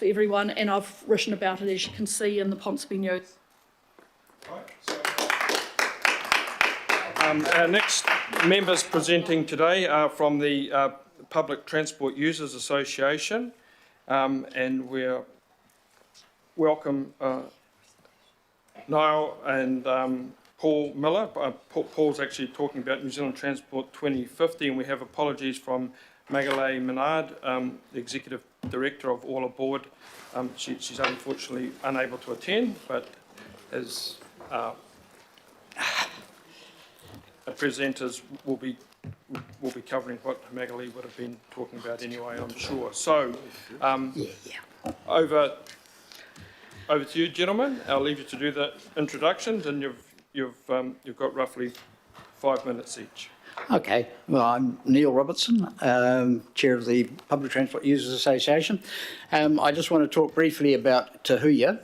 for everyone, and I've written about it, as you can see, in the Ponsonby News. Our next members presenting today are from the Public Transport Users Association, and we're welcome Niall and Paul Miller. Paul's actually talking about New Zealand Transport 2050, and we have apologies from Magalay Menard, the Executive Director of All Aboard. She's unfortunately unable to attend, but as presenters will be covering what Magalay would have been talking about anyway, I'm sure. So, over to you, gentlemen. I'll leave you to do the introductions, and you've got roughly 5 minutes each. Okay, well, I'm Neil Robertson, Chair of the Public Transport Users Association. I just want to talk briefly about Te Huia,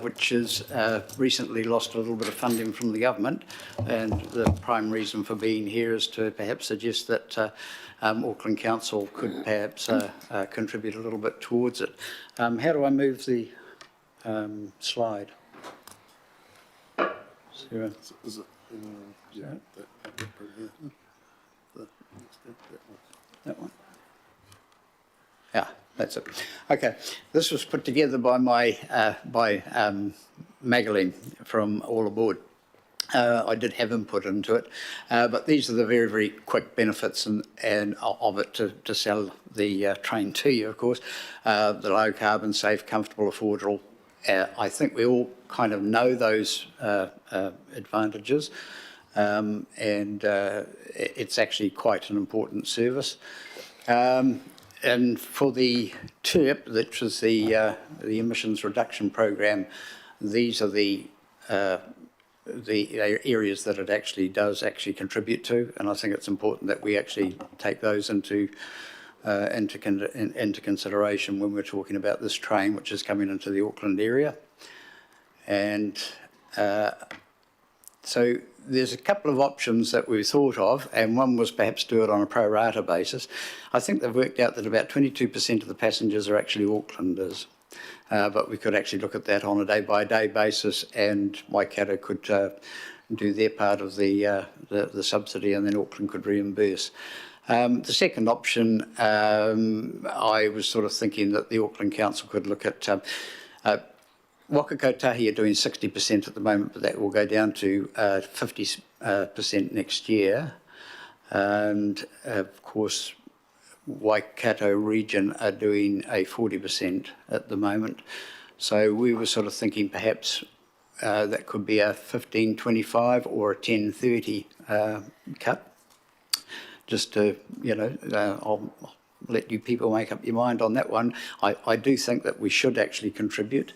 which has recently lost a little bit of funding from the government, and the prime reason for being here is to perhaps suggest that Auckland Council could perhaps contribute a little bit towards it. How do I move the slide? Sarah? Is it, yeah, That one? Yeah, that's it. Okay, this was put together by Magalay from All Aboard. I did have input into it, but these are the very, very quick benefits and of it to sell the train to you, of course. The low carbon, safe, comfortable, affordable. I think we all kind of know those advantages. And it's actually quite an important service. And for the TERP, which is the emissions reduction program, these are the areas that it actually does contribute to, and I think it's important that we actually take those into consideration when we're talking about this train, which is coming into the Auckland area. And so there's a couple of options that we've thought of, and one was perhaps do it on a pro rata basis. I think they've worked out that about 22% of the passengers are actually Aucklanders, but we could actually look at that on a day-by-day basis, and Waikato could do their part of the subsidy, and then Auckland could reimburse. The second option, I was sort of thinking that the Auckland Council could look at Waka Kotahi are doing 60% at the moment, but that will go down to 50% next year. And of course, Waikato region are doing a 40% at the moment. So we were sort of thinking perhaps that could be a 15-25 or a 10-30 cut. Just to, I'll let you people make up your mind on that one. I do think that we should actually contribute.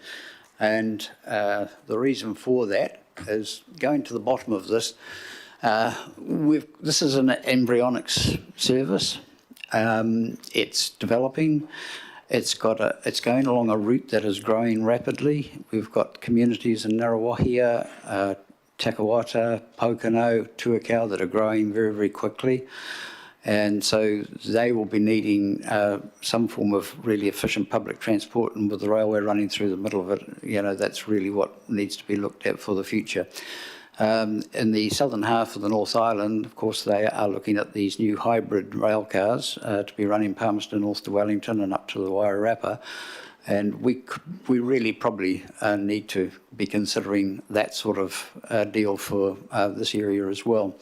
And the reason for that is going to the bottom of this. This is an embryonic service. It's developing. It's going along a route that is growing rapidly. We've got communities in Ngarawahia, Takawata, Pokeno, Tuakau that are growing very, very quickly. And so they will be needing some form of really efficient public transport, and with the railway running through the middle of it, that's really what needs to be looked at for the future. In the southern half of the North Island, of course, they are looking at these new hybrid rail cars to be running Palmerston North to Wellington and up to the Wairarapa. And we really probably need to be considering that sort of deal for this area as well.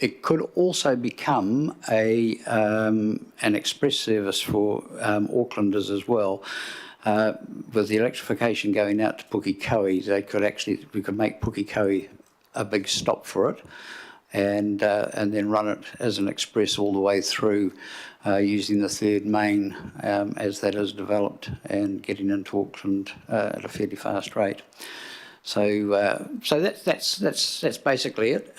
It could also become an express service for Aucklanders as well. With the electrification going out to Pukekohe, we could make Pukekohe a big stop for it, and then run it as an express all the way through, using the third main as that is developed, and getting into Auckland at a fairly fast rate. So that's basically it.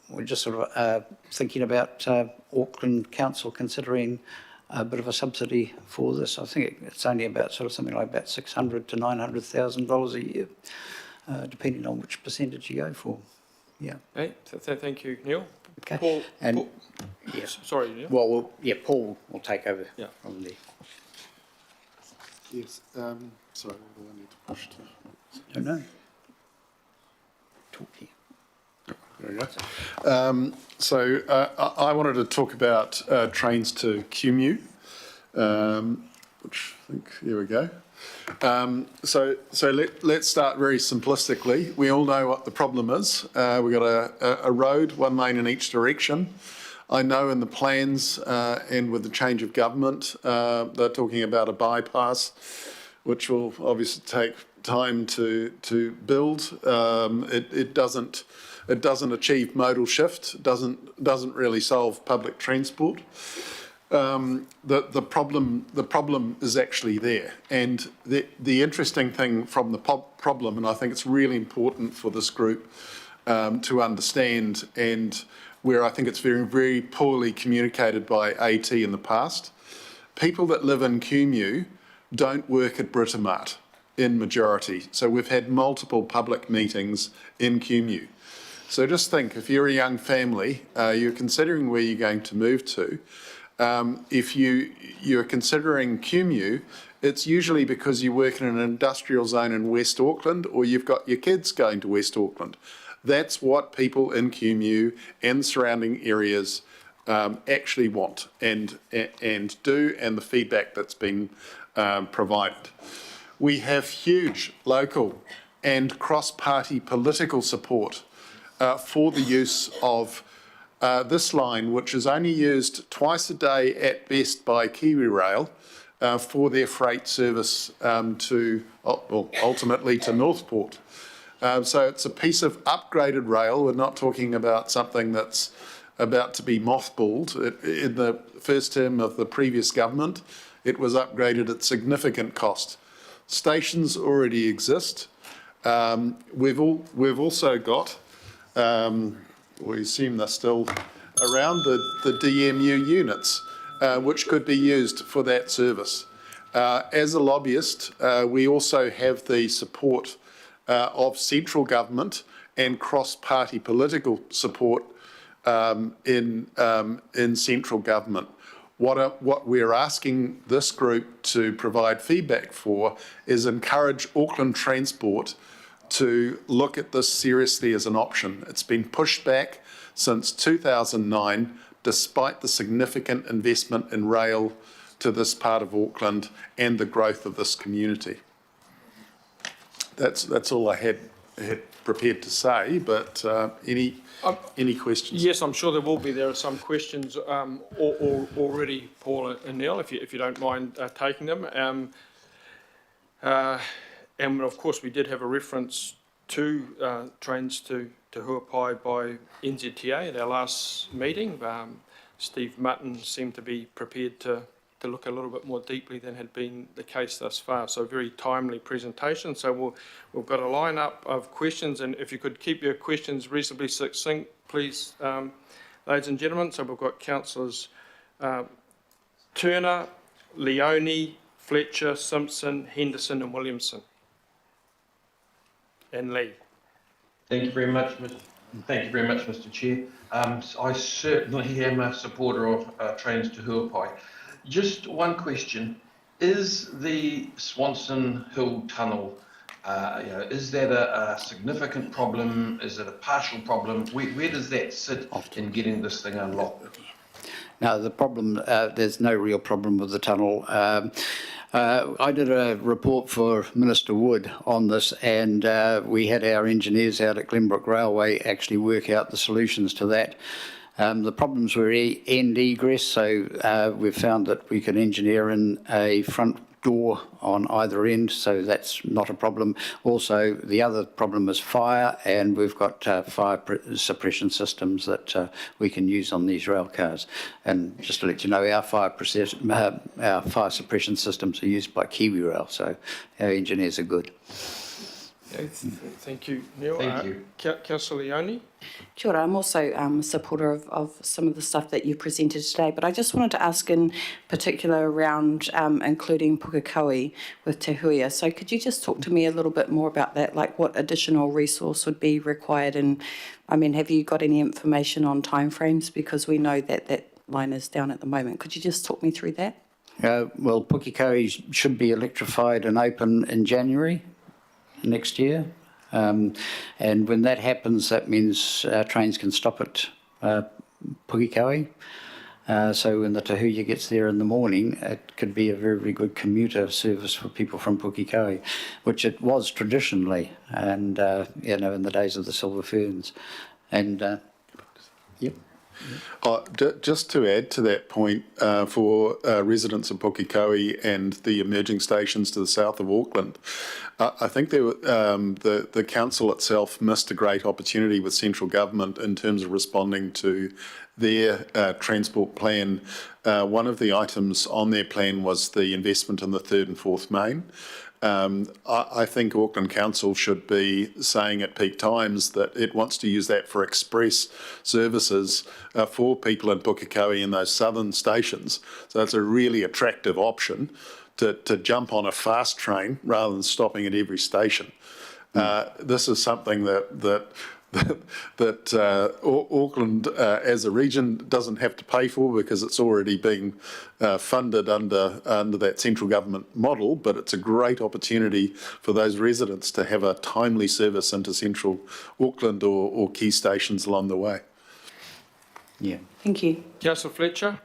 We're just sort of thinking about Auckland Council considering a bit of a subsidy for this. I think it's only about sort of something like about $600,000 to $900,000 a year, depending on which percentage you go for. Yeah. Hey, thank you, Neil. Okay. Paul, And Paul, yeah. sorry, Neil. Well, Paul will take over Yeah. from there. Yes, sorry, what do I need to push to? Don't know. Talk here. There we go. I wanted to talk about trains to QMU, which I think, here we go. Let's start very simplistically. We all know what the problem is. We've got a road, one lane in each direction. I know in the plans and with the change of government, they're talking about a bypass, which will obviously take time to build. It doesn't achieve modal shift. Doesn't really solve public transport. The problem is actually there, and the interesting thing from the problem, and I think it's really important for this group to understand, and where I think it's very, very poorly communicated by AT in the past. People that live in QMU don't work at Britomart in majority. So we've had multiple public meetings in QMU. So just think, if you're a young family, you're considering where you're going to move to. If you're considering QMU, it's usually because you work in an industrial zone in West Auckland, or you've got your kids going to West Auckland. That's what people in QMU and surrounding areas actually want and do, and the feedback that's been provided. We have huge local and cross-party political support for the use of this line, which is only used twice a day at best by KiwiRail for their freight service ultimately to Northport. So it's a piece of upgraded rail. We're not talking about something that's about to be mothballed. In the first term of the previous government, it was upgraded at significant cost. Stations already exist. We've also got, we assume they're still around, the DMU units, which could be used for that service. As a lobbyist, we also have the support of central government and cross-party political support in central government. What we're asking this group to provide feedback for is encourage Auckland Transport to look at this seriously as an option. It's been pushed back since 2009, despite the significant investment in rail to this part of Auckland and the growth of this community. That's all I had prepared to say, but any questions? Yes, I'm sure there will be. There are some questions already, Paul and Neil, if you don't mind taking them. And of course, we did have a reference to trains to Huapai by NZTA at our last meeting. Steve Mutton seemed to be prepared to look a little bit more deeply than had been the case thus far. So very timely presentation. So we've got a line-up of questions, and if you could keep your questions reasonably succinct, please, ladies and gentlemen. So we've got councillors Turner, Leone, Fletcher, Simpson, Henderson and Williamson. And Lee. Thank you very much, Mr. Chair. I certainly am a supporter of trains to Huapai. Just one question: is the Swanson Hill Tunnel, is that a significant problem? Is it a partial problem? Where does that sit in getting this thing unlocked? No, the problem, there's no real problem with the tunnel. I did a report for Minister Wood on this, and we had our engineers out at Glenbrook Railway actually work out the solutions to that. The problems were end egress, so we've found that we can engineer in a front door on either end, so that's not a problem. Also, the other problem is fire, and we've got fire suppression systems that we can use on these rail cars. And just to let you know, our fire suppression systems are used by KiwiRail, so our engineers are good. Okay, thank you, Neil. Thank you. Councillor Leone? Kia ora. I'm also a supporter of some of the stuff that you presented today, but I just wanted to ask in particular around including Pukekohe with Te Huia. So could you just talk to me a little bit more about that, like what additional resource would be required? And I mean, have you got any information on timeframes? Because we know that that line is down at the moment. Could you just talk me through that? Well, Pukekohe should be electrified and open in January next year. And when that happens, that means trains can stop at Pukekohe. So when the Te Huia gets there in the morning, it could be a very, very good commuter service for people from Pukekohe, which it was traditionally, and you know, in the days of the Silver Ferns. And yep. Just to add to that point, for residents of Pukekohe and the emerging stations to the south of Auckland, I think the council itself missed a great opportunity with central government in terms of responding to their transport plan. One of the items on their plan was the investment in the third and fourth main. I think Auckland Council should be saying at peak times that it wants to use that for express services for people in Pukekohe in those southern stations. So it's a really attractive option to jump on a fast train rather than stopping at every station. This is something that Auckland as a region doesn't have to pay for because it's already being funded under that central government model, but it's a great opportunity for those residents to have a timely service into central Auckland or key stations along the way. Yeah. Thank you. Councillor Fletcher?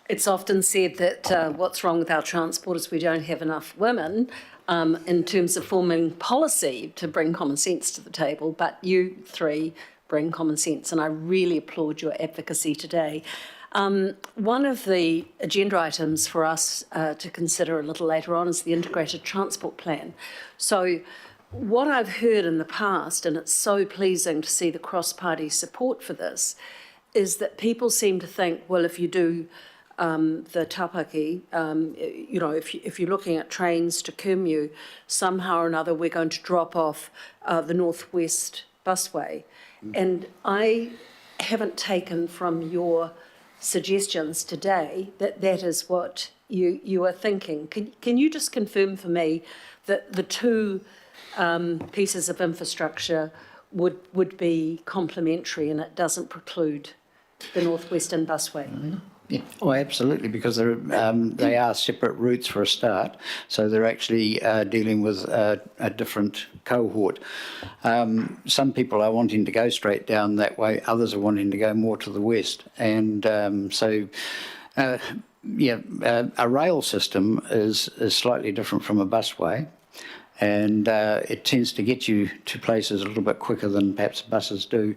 It's often said that what's wrong with our transport is we don't have enough women in terms of forming policy to bring common sense to the table, but you three bring common sense, and I really applaud your advocacy today. One of the agenda items for us to consider a little later on is the integrated transport plan. So what I've heard in the past, and it's so pleasing to see the cross-party support for this, is that people seem to think, well, if you do the taupaki, you know, if you're looking at trains to Kumeu, somehow or another we're going to drop off the Northwest busway. And I haven't taken from your suggestions today that that is what you are thinking. Can you just confirm for me that the two pieces of infrastructure would be complementary and it doesn't preclude the Northwestern busway? Yeah. Oh, absolutely, because they are separate routes for a start, so they're actually dealing with a different cohort. Some people are wanting to go straight down that way, others are wanting to go more to the west, and a rail system is slightly different from a busway, and it tends to get you to places a little bit quicker than perhaps buses do.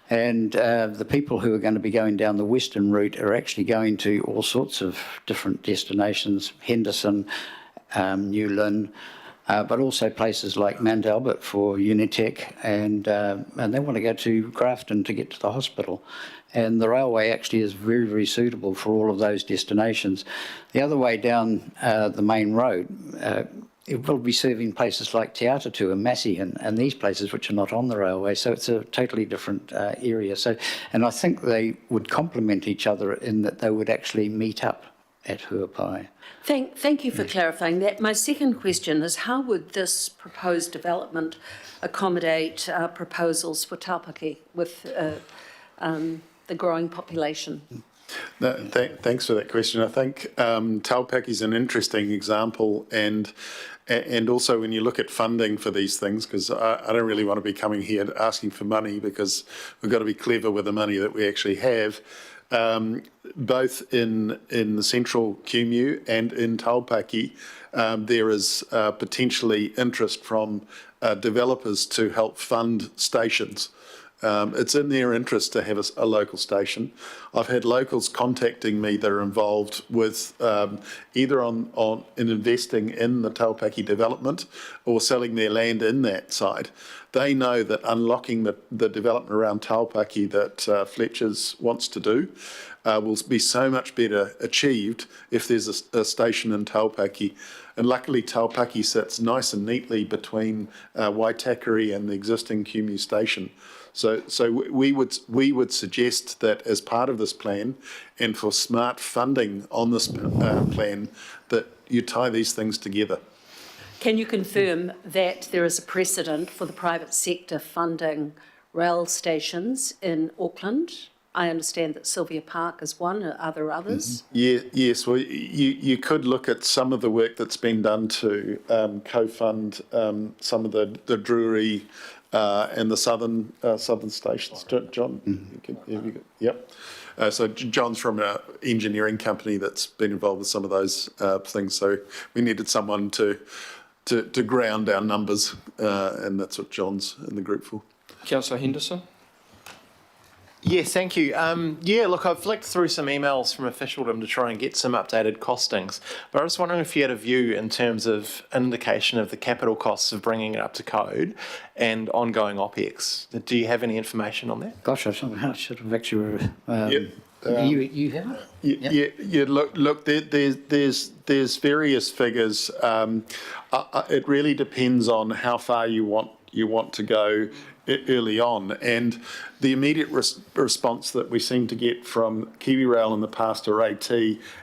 And the people who are going to be going down the western route are actually going to all sorts of different destinations, Henderson, New Lynn, but also places like Mount Albert for Unitec, and they want to go to Grafton to get to the hospital. And the railway actually is very, very suitable for all of those destinations. The other way down the main road, it will be serving places like Te Atatu and Massey and these places which are not on the railway, so it's a totally different area. So, and I think they would complement each other in that they would actually meet up at Huapai. Thank you for clarifying that. My second question is, how would this proposed development accommodate proposals for taupaki with the growing population? No, thanks for that question. I think taupaki is an interesting example, and also when you look at funding for these things, because I don't really want to be coming here asking for money, because we've got to be clever with the money that we actually have, both in the central Kumeu and in taupaki. There is potentially interest from developers to help fund stations. It's in their interest to have a local station. I've had locals contacting me that are involved with either in investing in the taupaki development or selling their land in that site. they know that unlocking the development around Taupaki that Fletcher's wants to do will be so much better achieved if there's a station in Taupaki. And luckily Taupaki sits nice and neatly between Waitakere and the existing QMU station. So we would suggest that as part of this plan and for smart funding on this plan, that you tie these things together. Can you confirm that there is a precedent for the private sector funding rail stations in Auckland? I understand that Sylvia Park is one. Are there others? Yes. Well, you could look at some of the work that's been done to co-fund some of the Drury and the southern stations. John, yep. So John's from an engineering company that's been involved with some of those things. So we needed someone to ground our numbers, and that's what John's in the group for. Councillor Henderson. Yeah, thank you. Look, I've flicked through some emails from officialdom to try and get some updated costings, but I was wondering if you had a view in terms of indication of the capital costs of bringing it up to code and ongoing OPEX. Do you have any information on that? Gosh, I should have actually... you have it? Yeah. Look. There's various figures. It really depends on how far you want to go early on, and the immediate response that we seem to get from KiwiRail in the past or AT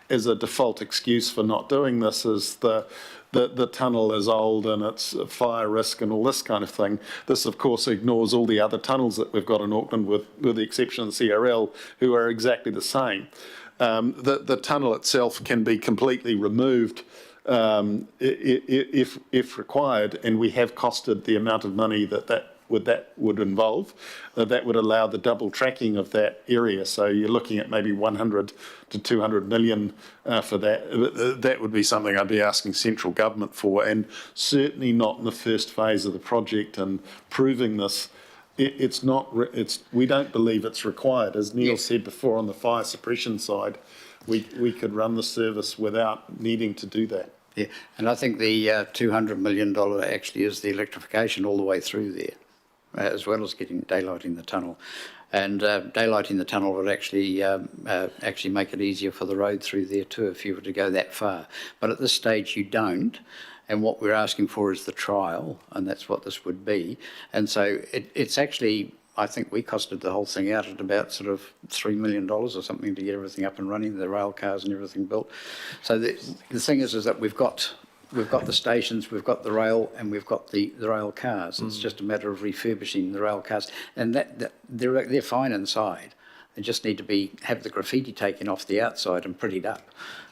is a default excuse for not doing this is the tunnel is old and it's a fire risk and all this kind of thing. This, of course, ignores all the other tunnels that we've got in Auckland, with the exception of the CRL, who are exactly the same. The tunnel itself can be completely removed if required, and we have costed the amount of money that would involve. That would allow the double tracking of that area. So you're looking at maybe 100 to 200 million for that. That would be something I'd be asking central government for, and certainly not in the first phase of the project. And proving this, we don't believe it's required. As Neil said before, on the fire suppression side, we could run the service without needing to do that. Yeah, and I think the $200 million actually is the electrification all the way through there, as well as daylighting the tunnel. And daylighting the tunnel would actually make it easier for the road through there too, if you were to go that far. But at this stage you don't, and what we're asking for is the trial, and that's what this would be. And so it's actually, I think we costed the whole thing out at about sort of $3 million or something to get everything up and running, the rail cars and everything built. So the thing is that we've got the stations, we've got the rail, and we've got the rail cars. It's just a matter of refurbishing the rail cars, and that they're fine inside. They just need to have the graffiti taken off the outside and prettied up,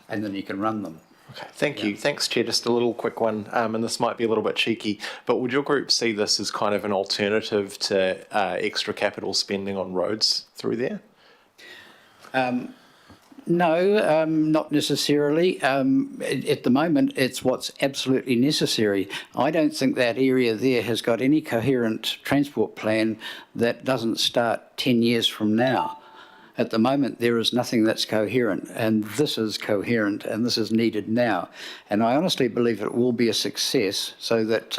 and then you can run them. Okay, thank you. Thanks, Chair. Just a little quick one, and this might be a little bit cheeky, but would your group see this as kind of an alternative to extra capital spending on roads through there? No, not necessarily. At the moment, it's what's absolutely necessary. I don't think that area there has got any coherent transport plan that doesn't start 10 years from now. At the moment, there is nothing that's coherent, and this is coherent, and this is needed now. And I honestly believe it will be a success, so that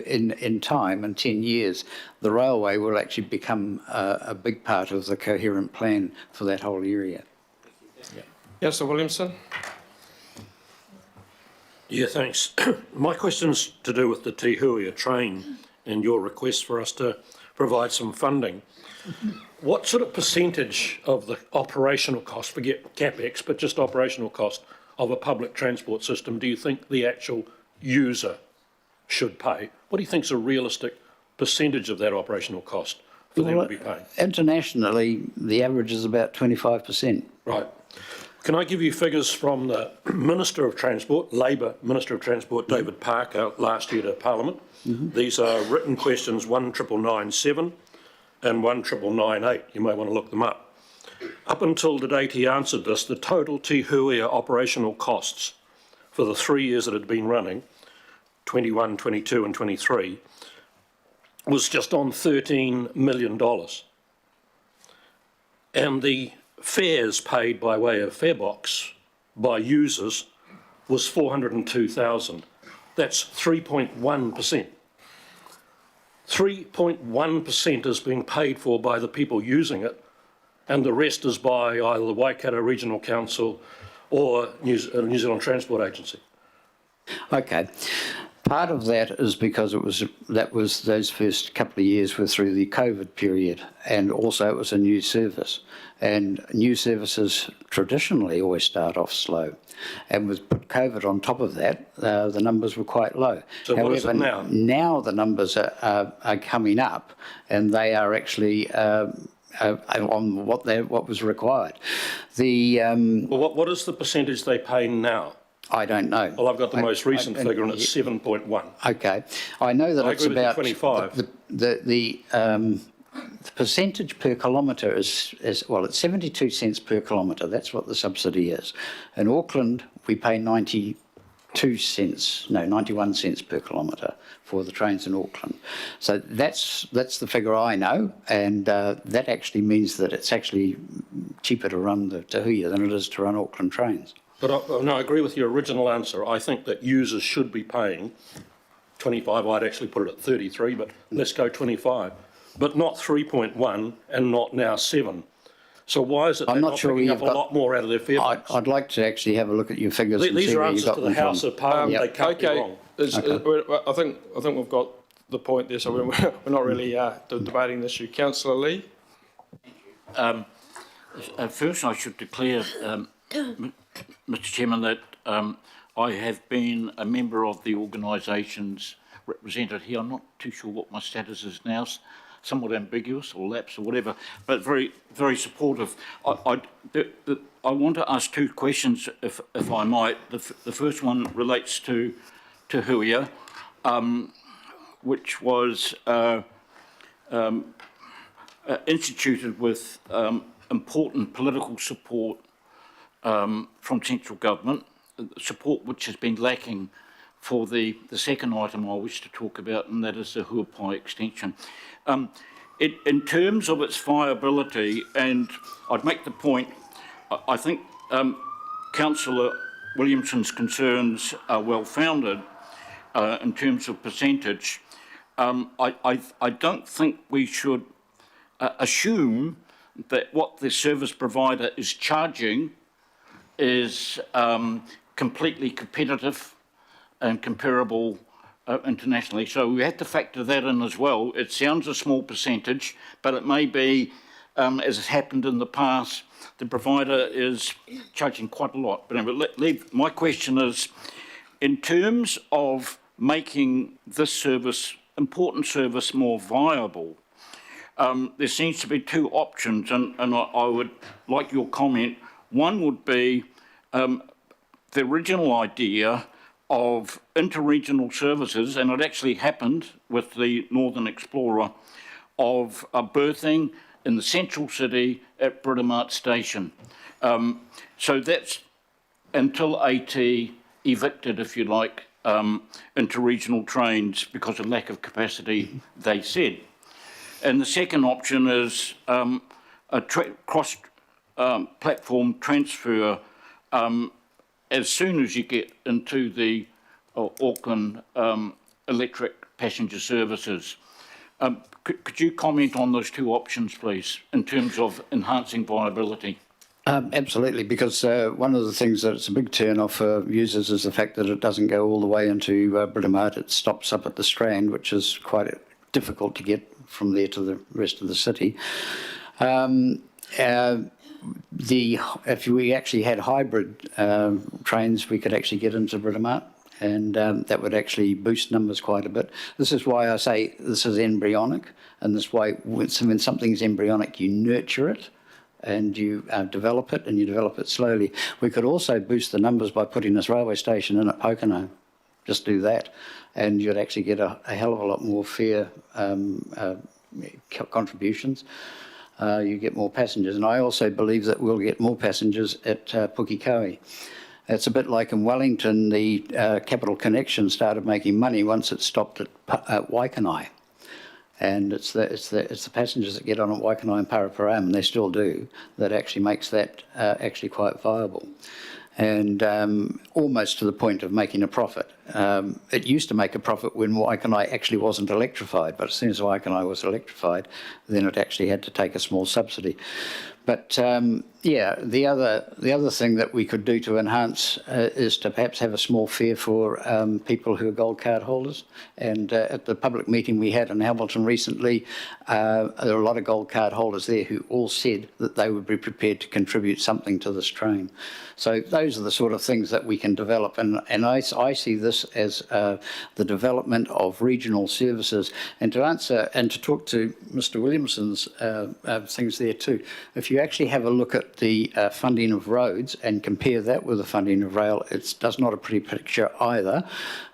in time, in 10 years, the railway will actually become a big part of the coherent plan for that whole area. Councillor Williamson. Yeah, thanks. My question's to do with the Te Huia train and your request for us to provide some funding. What sort of percentage of the operational cost, forget CapEx, but just operational cost of a public transport system do you think the actual user should pay? What do you think is a realistic percentage of that operational cost for them to be paying? Internationally, the average is about 25%. Right. Can I give you figures from the Minister of Transport, Labour Minister of Transport, David Parker, last year to Parliament? These are written questions 19997 and 19998. You may want to look them up. Up until the date he answered this, the total Te Huia operational costs for the 3 years that had been running, 21, 22 and 23, was just on $13 million. And the fares paid by way of farebox by users was 402,000. That's 3.1%. 3.1% is being paid for by the people using it, and the rest is by either the Waikato Regional Council or New Zealand Transport Agency. Okay. Part of that is because those first couple of years were through the COVID period, and also it was a new service. And new services traditionally always start off slow. And with COVID on top of that, the numbers were quite low. So however, what is it now? Now the numbers are coming up, and they are actually on what was required. Well, what is the percentage they pay now? I don't know. Well, I've got the most recent figure, and it's 7.1. Okay, I know that I it's agree with you, about 25. The percentage per kilometre is well, it's 72 cents per kilometre. That's what the subsidy is. In Auckland, we pay 91 cents per kilometre for the trains in Auckland. So that's the figure I know, and that actually means that it's actually cheaper to run the Te Huia than it is to run Auckland trains. But I agree with your original answer. I think that users should be paying 25. I'd actually put it at 33, but let's go 25. But not 3.1 and not now 7. So why is it they're not picking up a lot more out of their fare price? I'd like to actually have a look at your figures. These are answers to the House of Parliament. They can't be wrong. I think we've got the point there, so we're not really debating this issue. Councillor Lee? First, I should declare, Mr Chairman, that I have been a member of the organisations represented here. I'm not too sure what my status is now, somewhat ambiguous or lapsed or whatever, but very, very supportive. I want to ask two questions, if I might. The first one relates to Te Huia, which was instituted with important political support from central government, support which has been lacking for the second item I wish to talk about, and that is the Huapai extension. In terms of its viability, and I'd make the point, I think Councillor Williamson's concerns are well-founded in terms of percentage. I don't think we should assume that what the service provider is charging is completely competitive and comparable internationally. So we have to factor that in as well. It sounds a small percentage, but it may be, as has happened in the past, the provider is charging quite a lot. But anyway, my question is, in terms of making this service, important service, more viable, there seems to be two options, and I would like your comment. One would be the original idea of interregional services, and it actually happened with the Northern Explorer, of berthing in the central city at Britomart Station. So that's until AT evicted, if you like, interregional trains because of lack of capacity, they said. And the second option is a cross-platform transfer as soon as you get into the Auckland electric passenger services. Could you comment on those two options, please, in terms of enhancing viability? Absolutely, because one of the things that's a big turn-off for users is the fact that it doesn't go all the way into Britomart. It stops up at the Strand, which is quite difficult to get from there to the rest of the city. If we actually had hybrid trains, we could actually get into Britomart, and that would actually boost numbers quite a bit. This is why I say this is embryonic, and this way when something's embryonic, you nurture it and you develop it, and you develop it slowly. We could also boost the numbers by putting this railway station in at Pocono. Just do that, and you'd actually get a hell of a lot more fare contributions. You get more passengers, and I also believe that we'll get more passengers at Pukekohe. It's a bit like in Wellington, the Capital Connection started making money once it stopped at Waikanae. And it's the passengers that get on at Waikanae and Paraparaumu, and they still do, that actually makes that actually quite viable. and almost to the point of making a profit. It used to make a profit when Waikanae actually wasn't electrified, but as soon as Waikanae was electrified, then it actually had to take a small subsidy. But yeah, the other thing that we could do to enhance is to perhaps have a small fare for people who are gold card holders. And at the public meeting we had in Hamilton recently, there were a lot of gold card holders there who all said that they would be prepared to contribute something to this train. So those are the sort of things that we can develop, and I see this as the development of regional services. And to answer and to talk to Mr. Williamson's things there too, if you actually have a look at the funding of roads and compare that with the funding of rail, it does not a pretty picture either.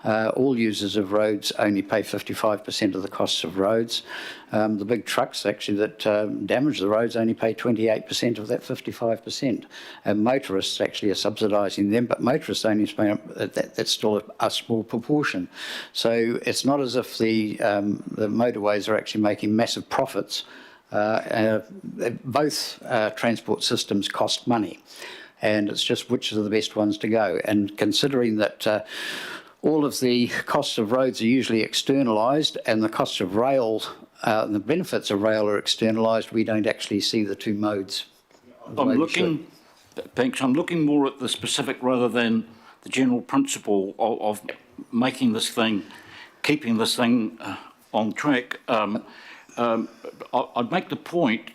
All users of roads only pay 55% of the costs of roads. The big trucks actually that damage the roads only pay 28% of that 55%. And motorists actually are subsidising them, but motorists only pay, that's still a small proportion. So it's not as if the motorways are actually making massive profits. Both transport systems cost money, and it's just which are the best ones to go. And considering that all of the costs of roads are usually externalised and the costs of rail, the benefits of rail are externalised, we don't actually see the two modes. I'm looking more at the specific rather than the general principle of making this thing, keeping this thing on track. I'd make the point,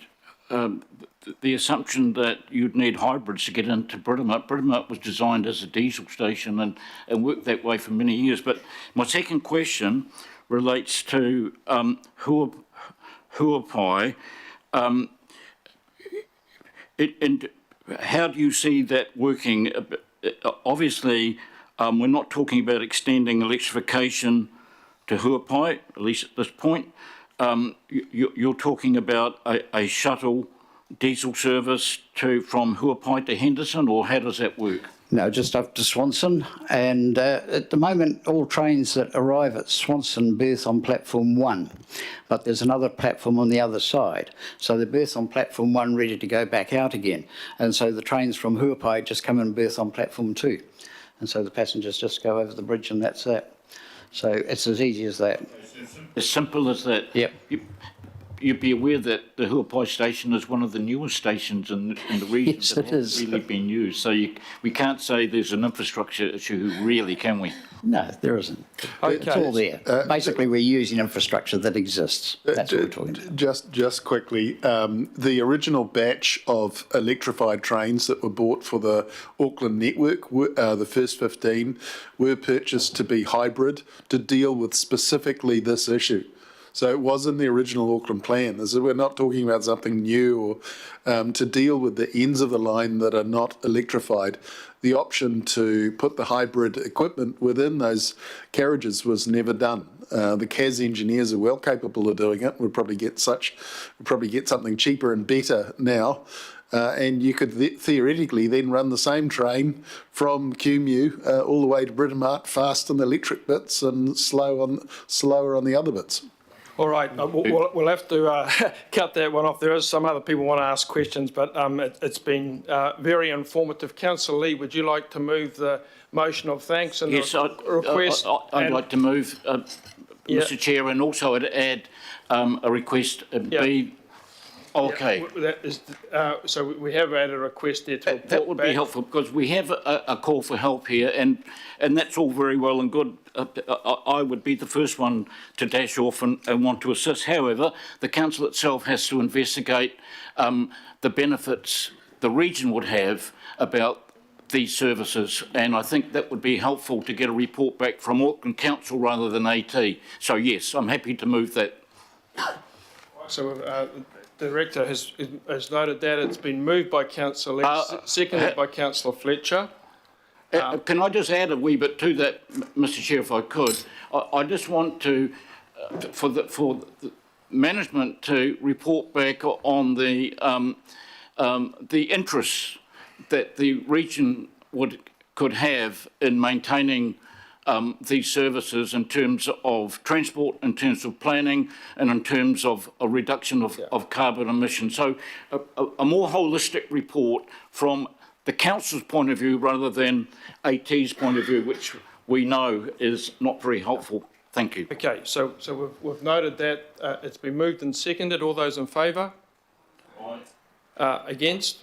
the assumption that you'd need hybrids to get into Britomart. Britomart was designed as a diesel station and worked that way for many years. But my second question relates to Huapai. And how do you see that working? Obviously, we're not talking about extending electrification to Huapai, at least at this point. You're talking about a shuttle diesel service from Huapai to Henderson, or how does that work? No, just up to Swanson. And at the moment, all trains that arrive at Swanson berth on platform 1, but there's another platform on the other side. So they berth on platform 1 ready to go back out again. And so the trains from Huapai just come and berth on platform 2. And so the passengers just go over the bridge and that's that. So it's as easy as that. As simple as that? Yep. You'd be aware that the Huapai station is one of the newest stations in the region Yes, that it hasn't is. really been used. So we can't say there's an infrastructure issue, really, can we? No, there isn't. It's all there. Basically, we're using infrastructure that exists. That's what we're talking about. Just quickly, the original batch of electrified trains that were bought for the Auckland network, the first 15, were purchased to be hybrid to deal with specifically this issue. So it was in the original Auckland plan. We're not talking about something new or to deal with the ends of the line that are not electrified. The option to put the hybrid equipment within those carriages was never done. The CAS engineers are well capable of doing it. We'll probably get something cheaper and better now. And you could theoretically then run the same train from QMU all the way to Britomart, fast on the electric bits and slower on the other bits. All right, we'll have to cut that one off. There is some other people want to ask questions, but it's been very informative. Councillor Lee, would you like to move the motion of thanks and yes, the request? I'd like to move, Mr. Chair, and also I'd add a request be okay. Yeah, that is, so we have added a request there to report that would back. be helpful, because we have a call for help here, and that's all very well and good. I would be the first one to dash off and want to assist. However, the council itself has to investigate the benefits the region would have about these services, and I think that would be helpful to get a report back from Auckland Council rather than AT. So yes, I'm happy to move that. So the Director has noted that it's been moved by Councillor Lee, seconded by Councillor Fletcher. Can I just add a wee bit to that, Mr. Chair, if I could? I just want to, for the management to report back on the interests that the region could have in maintaining these services in terms of transport, in terms of planning, and in terms of a reduction of carbon emissions. So a more holistic report from the council's point of view rather than AT's point of view, which we know is not very helpful. Thank you. Okay, so we've noted that. It's been moved and seconded. All those in favour? Against?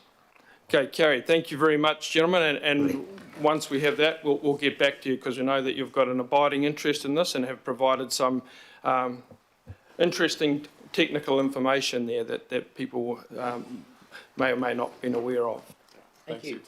Okay, carried. Thank you very much, gentlemen. And once we have that, we'll get back to you, because we know that you've got an abiding interest in this and have provided some interesting technical information there that people may or may not have been aware of. Thank you.